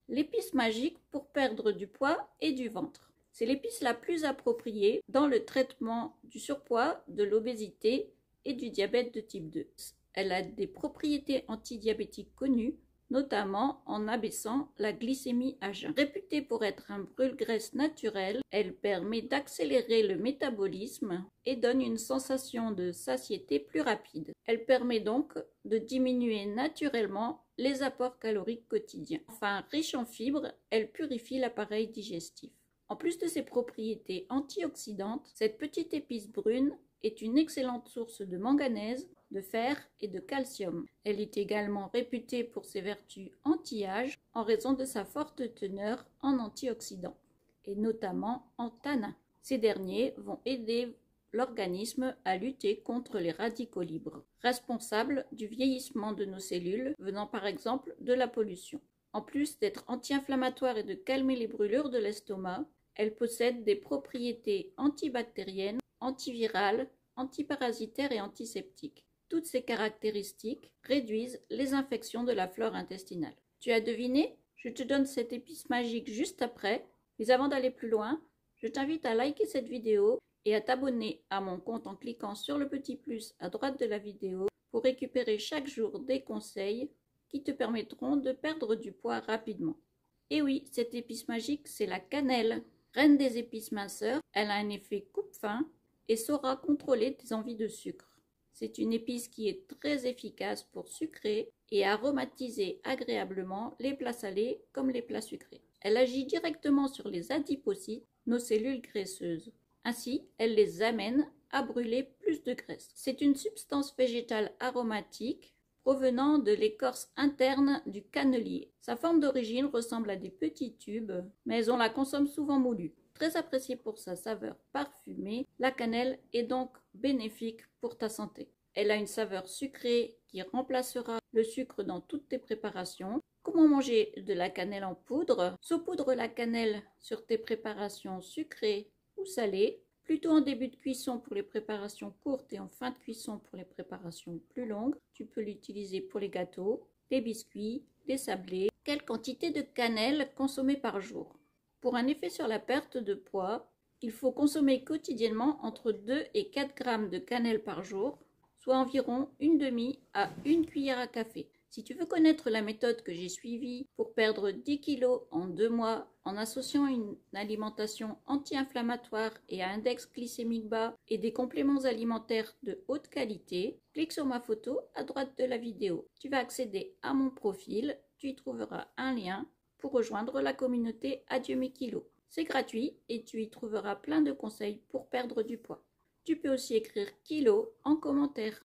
L'épice magique pour perdre du poids et du ventre. C'est l'épice la plus appropriée dans le traitement du surpoids, de l'obésité et du diabète de type 2. Elle a des propriétés antidiabétiques connues, notamment en abaissant la glycémie à jeun. Réputée pour être un brûle-graisse naturel, elle permet d'accélérer le métabolisme et donne une sensation de satiété plus rapide. Elle permet donc de diminuer naturellement les apports caloriques quotidiens. Enfin, riche en fibres, elle purifie l'appareil digestif. En plus de ses propriétés antioxydantes, cette petite épice brune est une excellente source de manganèse, de fer et de calcium. Elle est également réputée pour ses vertus anti-âge en raison de sa forte teneur en antioxydants, et notamment en tanins. Ces derniers vont aider l'organisme à lutter contre les radicaux libres, responsables du vieillissement de nos cellules, venant par exemple de la pollution. En plus d'être anti-inflammatoire et de calmer les brûlures de l'estomac, elle possède des propriétés antibactériennes, antivirales, antiparasitaires et antiseptiques. Toutes ces caractéristiques réduisent les infections de la flore intestinale. Tu as deviné? Je te donne cette épice magique juste après, mais avant d'aller plus loin, je t'invite à liker cette vidéo et à t'abonner à mon compte en cliquant sur le petit plus à droite de la vidéo pour récupérer chaque jour des conseils qui te permettront de perdre du poids rapidement. Et oui, cette épice magique, c'est la cannelle. Reine des épices minceurs, elle a un effet coupe-faim et saura contrôler tes envies de sucre. C'est une épice qui est très efficace pour sucrer et aromatiser agréablement les plats salés comme les plats sucrés. Elle agit directement sur les adipocytes, nos cellules graisseuses. Ainsi, elle les amène à brûler plus de graisse. C'est une substance végétale aromatique provenant de l'écorce interne du cannelier. Sa forme d'origine ressemble à des petits tubes, mais on la consomme souvent moulue. Très appréciée pour sa saveur parfumée, la cannelle est donc bénéfique pour ta santé. Elle a une saveur sucrée qui remplacera le sucre dans toutes tes préparations. Comment manger de la cannelle en poudre? Saupoudre la cannelle sur tes préparations sucrées ou salées, plutôt en début de cuisson pour les préparations courtes et en fin de cuisson pour les préparations plus longues. Tu peux l'utiliser pour les gâteaux, des biscuits, des sablés. Quelle quantité de cannelle consommer par jour? Pour un effet sur la perte de poids, il faut consommer quotidiennement entre 2 et 4 grammes de cannelle par jour, soit environ une demi à une cuillère à café. Si tu veux connaître la méthode que j'ai suivie pour perdre 10 kg en 2 mois en associant une alimentation anti-inflammatoire et à index glycémique bas et des compléments alimentaires de haute qualité, clique sur ma photo à droite de la vidéo. Tu vas accéder à mon profil, tu y trouveras un lien pour rejoindre la communauté Adieu mes kilos. C'est gratuit et tu y trouveras plein de conseils pour perdre du poids. Tu peux aussi écrire kilo en commentaire.